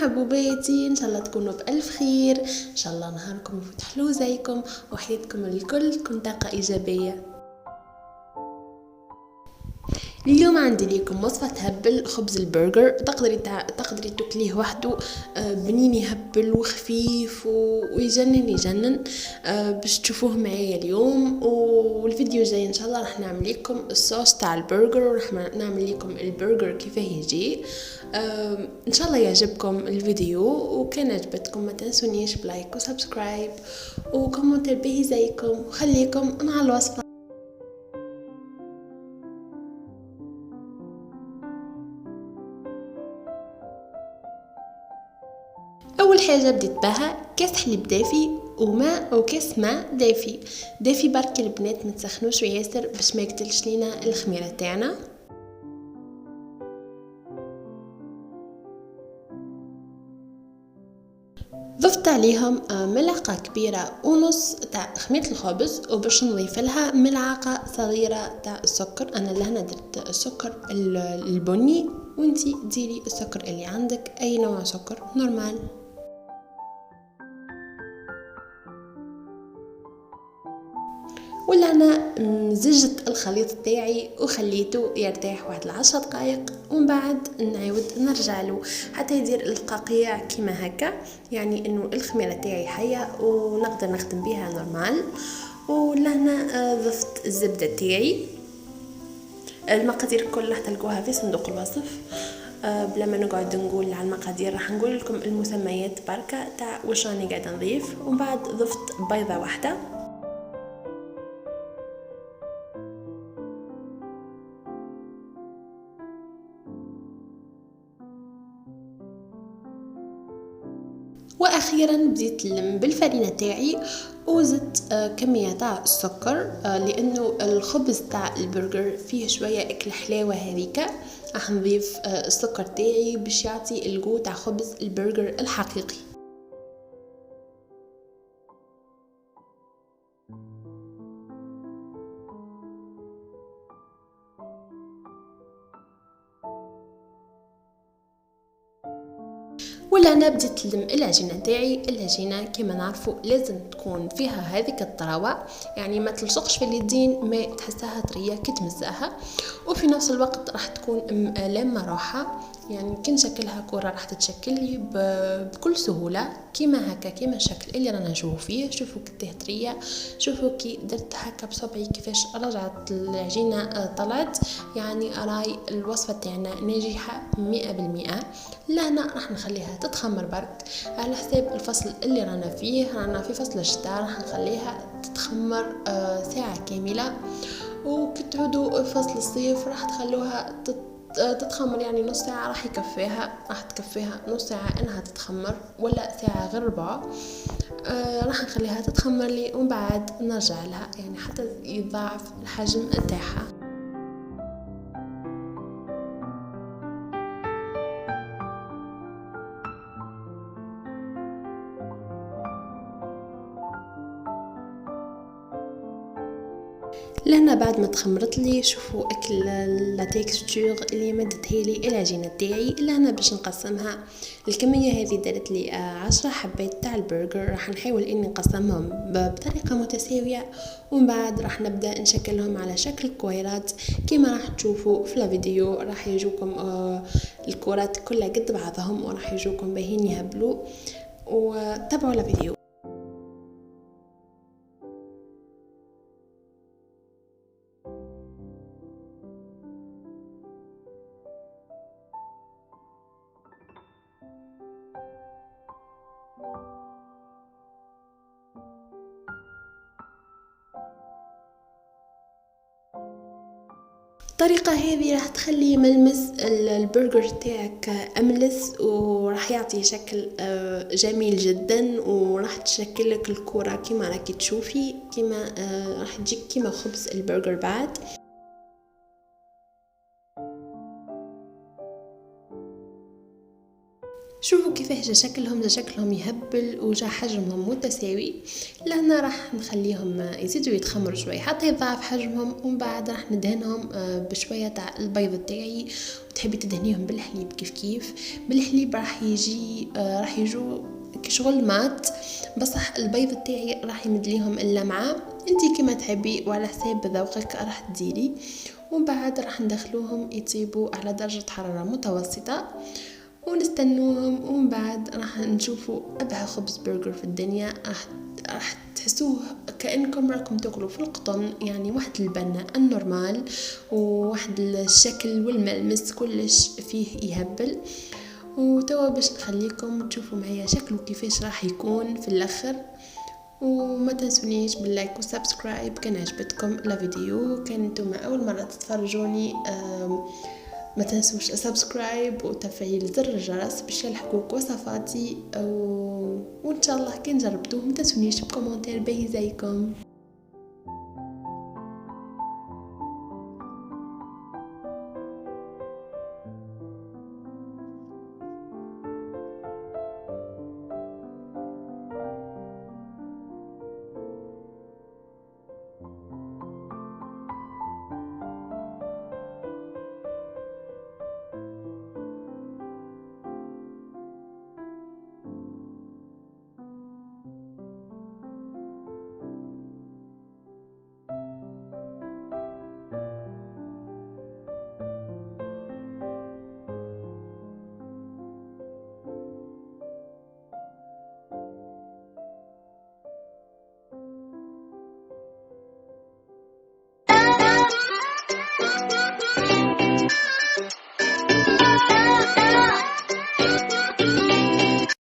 حبوباتي، ان شاء الله تكونوا بألف خير، ان شاء الله نهاركم يفوت حلو زيكم وحياتكم الكل تكون طاقة إيجابية. اليوم عندي ليكم وصفة تهبل خبز البرجر. تقدري تاكليه وحده، بنين يهبل وخفيف ويجنن. باش تشوفوه معايا اليوم، والفيديو جاي ان شاء الله راح نعمل لكم الصوص تاع البرجر، وراح نعمل لكم البرجر كيف يجي. ان شاء الله يعجبكم الفيديو، وكان عجبتكم ما تنسونيش بلايك وسبسكرايب وكومنتر به زيكم، وخليكم مع الوصفة. اول حاجه بديت بها كاس حليب دافي وماء وكاس ماء دافي برك البنات، ما تسخنوش ياسر باش ما يقتلش لينا الخميره تاعنا. ضفت عليهم ملعقه كبيره ونص تاع خميره الخبز، وباش نضيف لها ملعقه صغيره تاع السكر. انا لهنا درت السكر البني، وانتي ديري السكر اللي عندك، اي نوع سكر نورمال. ولا انا مزجت الخليط تاعي وخليته يرتاح واحد 10 دقائق، ومن بعد نعاود نرجع له حتى يدير الققيع كيما هكا، يعني انه الخميره تاعي حيه ونقدر نخدم بها نورمال. ولهنا ضفت الزبده تاعي. المقادير كلها راح تلقوها في صندوق الوصف. بلا ما نقعد نقول على المقادير، راح نقول لكم المسميات بركه تاع واش راني قاعده نضيف. ومن بعد ضفت بيضه واحده، واخيرا بديت نلم بالفرينه تاعي وزدت كميه تاع السكر، لانه الخبز تاع البرجر فيه شويه اكل حلاوه هذيك. راح نضيف السكر تاعي باش يعطي الجو تاع خبز البرجر الحقيقي. ولا انا بديت نلم العجينه تاعي. العجينه كما نعرفوا لازم تكون فيها هذيك الطراوه، يعني ما تلصقش في اليدين، ما تحسها طريه كي تمزها، وفي نفس الوقت راح تكون لامه روحها، يعني كي نشكلها كره راح تتشكل لي بكل سهوله كيما هكا، كيما الشكل اللي رانا نشوفوا فيه. شوفوا كي طريه، شوفوا كي درت هكا بصبعي كيفاش رجعت العجينه طلعت، يعني راي الوصفه تاعنا ناجحه 100%. لهنا راح نخليها تتخمر برك على حساب الفصل اللي رانا فيه. رانا في فصل الشتاء، راح نخليها تتخمر ساعه كامله، وكي تعودوا فصل الصيف راح تخلوها تتخمر يعني نص ساعة. راح تكفيها نص ساعة انها تتخمر، ولا ساعة غير ربع. راح نخليها تتخمر لي، ومن بعد نرجع لها يعني حتى يضاعف الحجم تاعها. لهنا بعد ما تخمرت لي، شوفوا اكل لا تيكستور اللي مدتها لي العجينه تاعي. لهنا باش نقسمها، الكميه هذه دارت لي 10 حبات تاع البرجر. راح نحاول اني نقسمهم بطريقه متساويه، ومن بعد راح نبدا نشكلهم على شكل كويرات كما راح تشوفوا في الفيديو. راح يجوكم الكرات كلها قد بعضهم، وراح يجوكم باهين يهبلوا، وتابعوا الفيديو. الطريقة هذه راح تخلي ملمس البرجر تاعك أملس، وراح يعطي شكل جميل جدا، وراح تشكل لك الكرة كما راكي تشوفي، كما راح تجيك كما خبز البرجر بعد. شوفوا كيفاش جا شكلهم يهبل وجا حجمهم متساوي. لهنا راح نخليهم يزيدوا يتخمروا شويه حتى يضاعف حجمهم، ومن بعد راح ندهنهم بشويه تاع البيض تاعي. وتحبي تدهنيهم بالحليب كيف بالحليب راح يجي راح يجوا كشغل مات، بصح البيض تاعي راح يمد ليهم اللمعه. انتي كما تحبي وعلى حساب ذوقك راح تزيدي. ومن بعد راح ندخلوهم يطيبوا على درجه حراره متوسطه ونستنوهم. ومن بعد راح نشوفوا ابهى خبز برجر في الدنيا. راح تحسوه كأنكم راكم تاكلوا في القطن، يعني واحد البنة النورمال وواحد الشكل والملمس كلش فيه يهبل. وتوا باش نخليكم تشوفوا معايا شكله كيفاش راح يكون في الاخر. وما تنسونيش باللايك والسبسكرايب كان عجبتكم الفيديو. كان نتوما اول مره تتفرجوني ما تنسوش سبسكرايب وتفعيل زر الجرس باش يلحقوك وصفاتي وان شاء الله كي نجربتوه ما تنسونيش بكومنتير باهي زيكم.